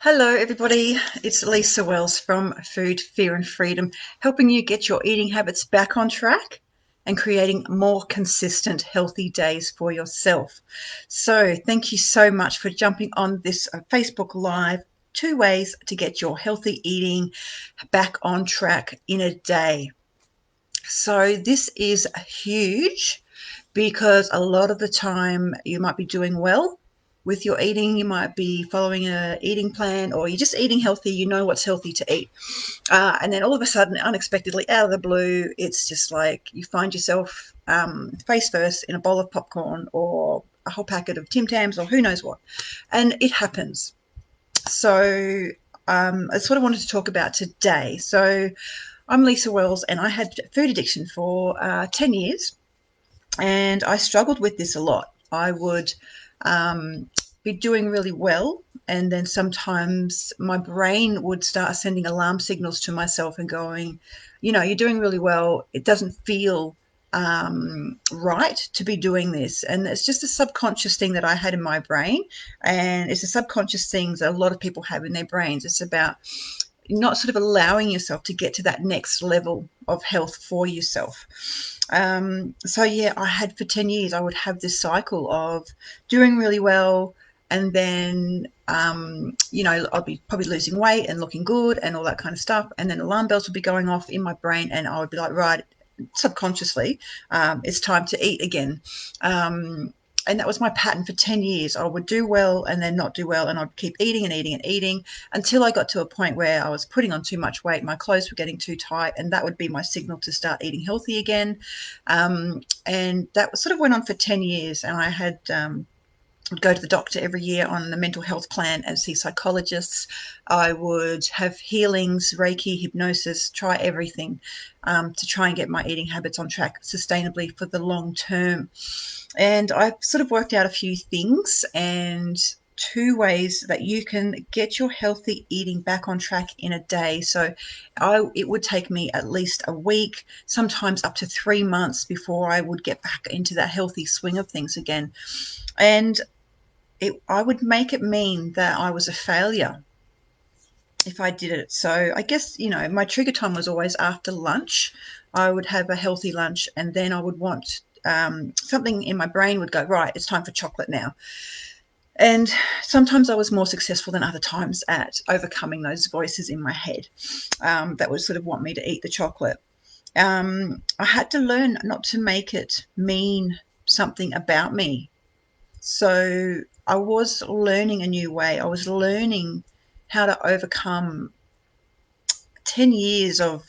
Hello, everybody. It's Lisa Wells from Food, Fear and Freedom, helping you get your eating habits back on track and creating more consistent, healthy days for yourself. So, thank you so much for jumping on this Facebook Live. 2 ways to get your healthy eating back on track in a day. So, this is huge because a lot of the time you might be doing well with your eating. You might be following a eating plan, or you're just eating healthy. You know what's healthy to eat, and then all of a sudden, unexpectedly, out of the blue, it's just like you find yourself face first in a bowl of popcorn or a whole packet of Tim Tams or who knows what, and it happens. So that's what I wanted to talk about today. So I'm Lisa Wells, and I had food addiction for 10 years. And I struggled with this a lot. I would be doing really well, and then sometimes my brain would start sending alarm signals to myself and going, you're doing really well. It doesn't feel right to be doing this. And it's just a subconscious thing that I had in my brain. And it's a subconscious things that a lot of people have in their brains. It's about not sort of allowing yourself to get to that next level of health for yourself. So yeah, I had for 10 years, I would have this cycle of doing really well. And then, I'll be probably losing weight and looking good and all that kind of stuff. And then alarm bells would be going off in my brain, and I would be like, right, subconsciously, it's time to eat again. And that was my pattern for 10 years. I would do well and then not do well, and I'd keep eating and eating and eating until I got to a point where I was putting on too much weight. My clothes were getting too tight, and that would be my signal to start eating healthy again. And that sort of went on for 10 years, and I had would go to the doctor every year on the mental health plan and see psychologists. I would have healings, Reiki, hypnosis, try everything to try and get my eating habits on track sustainably for the long term. And I've sort of worked out a few things and 2 ways that you can get your healthy eating back on track in a day. So it would take me at least a week, sometimes up to 3 months before I would get back into that healthy swing of things again. And I would make it mean that I was a failure if I did it. So I guess, my trigger time was always after lunch. I would have a healthy lunch, and then I would want something in my brain would go, right, it's time for chocolate now. And sometimes I was more successful than other times at overcoming those voices in my head that would sort of want me to eat the chocolate. I had to learn not to make it mean something about me. So I was learning a new way. I was learning how to overcome 10 years of,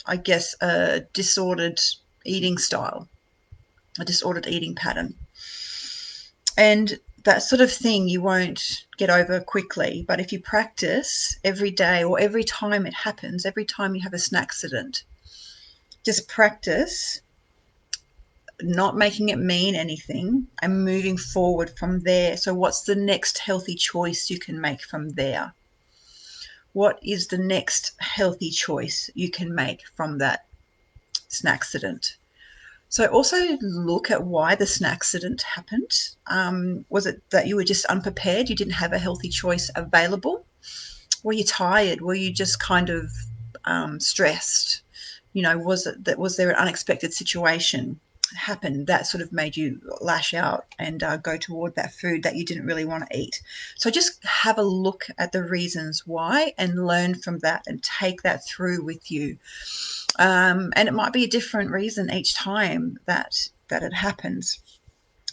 I guess, a disordered eating style, a disordered eating pattern. And that sort of thing you won't get over quickly. But if you practice every day, or every time it happens, every time you have a snack accident, just practice not making it mean anything and moving forward from there. So what's the next healthy choice you can make from there? What is the next healthy choice you can make from that snack accident? So also look at why the snack accident happened. Was it that you were just unprepared? You didn't have a healthy choice available? Were you tired? Were you just kind of stressed? Was there an unexpected situation happened that sort of made you lash out and go toward that food that you didn't really want to eat? So just have a look at the reasons why and learn from that and take that through with you. And it might be a different reason each time that it happens.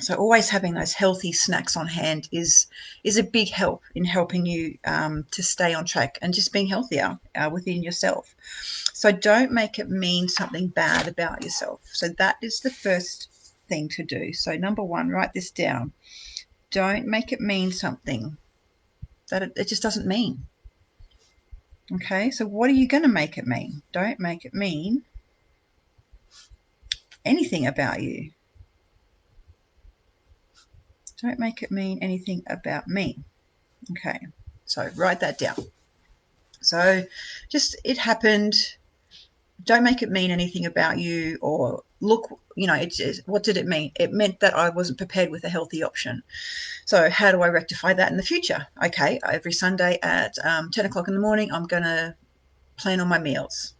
So always having those healthy snacks on hand is a big help in helping you to stay on track and just being healthier within yourself. So don't make it mean something bad about yourself. So that is the first thing to do. So number one, write this down. Don't make it mean something that it just doesn't mean. Okay, so what are you going to make it mean? Don't make it mean anything about you. Don't make it mean anything about me. Okay, so write that down. So just, it happened. Don't make it mean anything about you, or look, what did it mean? It meant that I wasn't prepared with a healthy option. So how do I rectify that in the future? Okay, every Sunday at 10 o'clock in the morning, I'm going to plan on my meals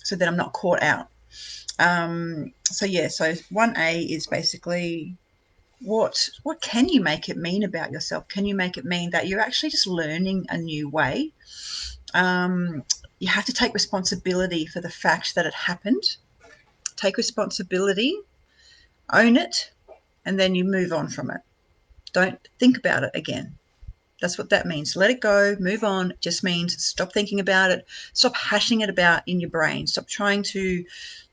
so that I'm not caught out. So 1A is basically what can you make it mean about yourself? Can you make it mean that you're actually just learning a new way? You have to take responsibility for the fact that it happened. Take responsibility, own it, and then you move on from it. Don't think about it again. That's what that means. Let it go, move on. It just means stop thinking about it, stop hashing it about in your brain, stop trying to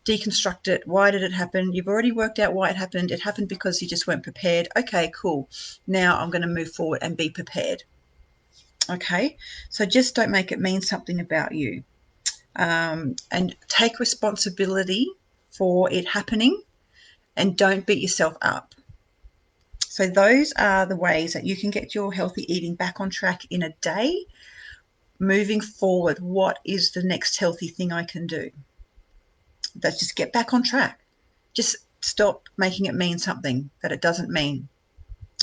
deconstruct it. Why did it happen? You've already worked out why it happened. It happened because you just weren't prepared. Okay, cool. Now I'm going to move forward and be prepared. Okay, so just don't make it mean something about you, and take responsibility for it happening, and don't beat yourself up. So those are the ways that you can get your healthy eating back on track in a day. Moving forward, what is the next healthy thing I can do? Let's just get back on track. Just stop making it mean something that it doesn't mean.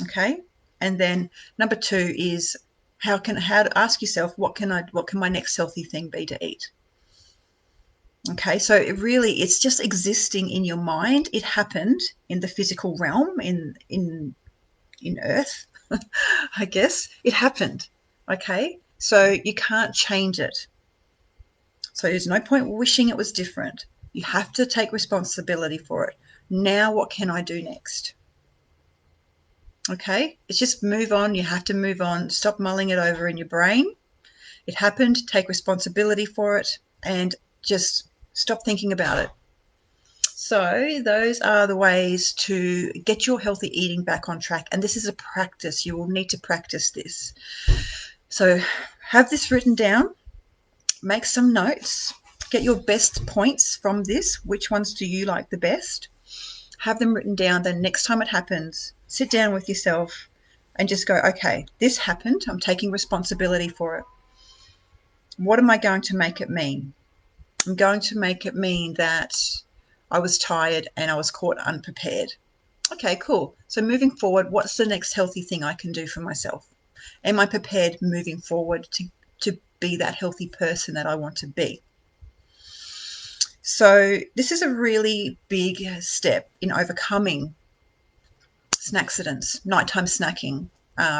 Okay? And then number 2 is how to ask yourself, what can my next healthy thing be to eat? Okay, so it's just existing in your mind. It happened in the physical realm, in Earth, I guess. It happened. Okay, so you can't change it. So there's no point wishing it was different. You have to take responsibility for it. Now, what can I do next? Okay, it's just move on. You have to move on. Stop mulling it over in your brain. It happened. Take responsibility for it, and just stop thinking about it. So those are the ways to get your healthy eating back on track. And this is a practice. You will need to practice this. So have this written down, make some notes, get your best points from this. Which ones do you like the best? Have them written down. Then next time it happens, sit down with yourself and just go, okay, this happened. I'm taking responsibility for it. What am I going to make it mean? I'm going to make it mean that I was tired and I was caught unprepared. Okay, cool. So moving forward, what's the next healthy thing I can do for myself? Am I prepared moving forward to be that healthy person that I want to be? So this is a really big step in overcoming snackcidents, nighttime snacking,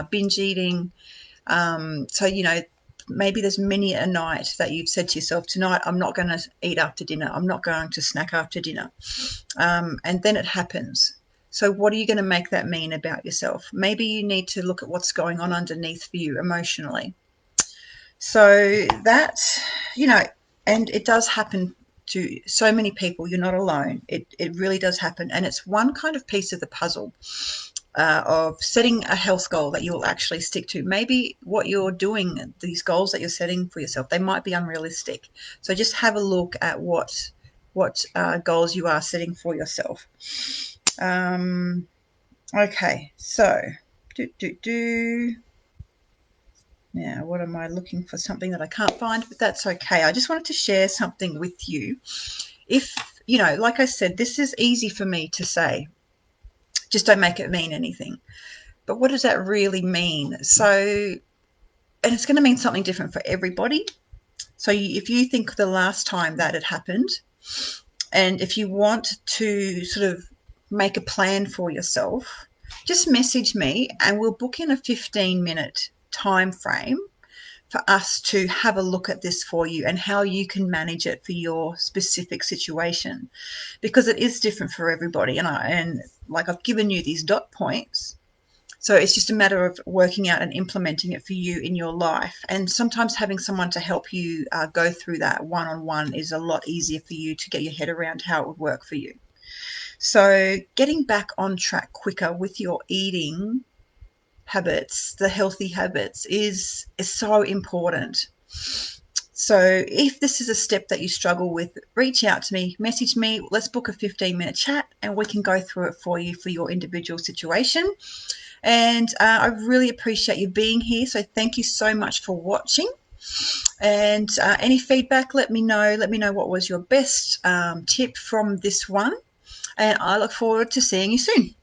binge eating. Maybe there's many a night that you've said to yourself, tonight I'm not going to eat after dinner. I'm not going to snack after dinner. And then it happens. So what are you going to make that mean about yourself? Maybe you need to look at what's going on underneath for you emotionally. So that, and it does happen to so many people. You're not alone. It really does happen. And it's one kind of piece of the puzzle of setting a health goal that you'll actually stick to. Maybe what you're doing, these goals that you're setting for yourself, they might be unrealistic. So just have a look at what goals you are setting for yourself. Okay, so now what am I looking for? Something that I can't find, but that's okay. I just wanted to share something with you. If like I said, this is easy for me to say, just don't make it mean anything. But what does that really mean? So, and it's going to mean something different for everybody. So if you think the last time that it happened, and if you want to sort of make a plan for yourself, just message me and we'll book in a 15-minute time frame for us to have a look at this for you and how you can manage it for your specific situation, because it is different for everybody. And like I've given you these dot points, so it's just a matter of working out and implementing it for you in your life. And sometimes having someone to help you go through that one-on-one is a lot easier for you to get your head around how it would work for you. So getting back on track quicker with your eating habits, the healthy habits, is so important. So if this is a step that you struggle with, reach out to me, message me, let's book a 15-minute chat and we can go through it for you for your individual situation. And I really appreciate you being here. So thank you so much for watching. And any feedback, let me know. Let me know what was your best tip from this one. and I look forward to seeing you soon.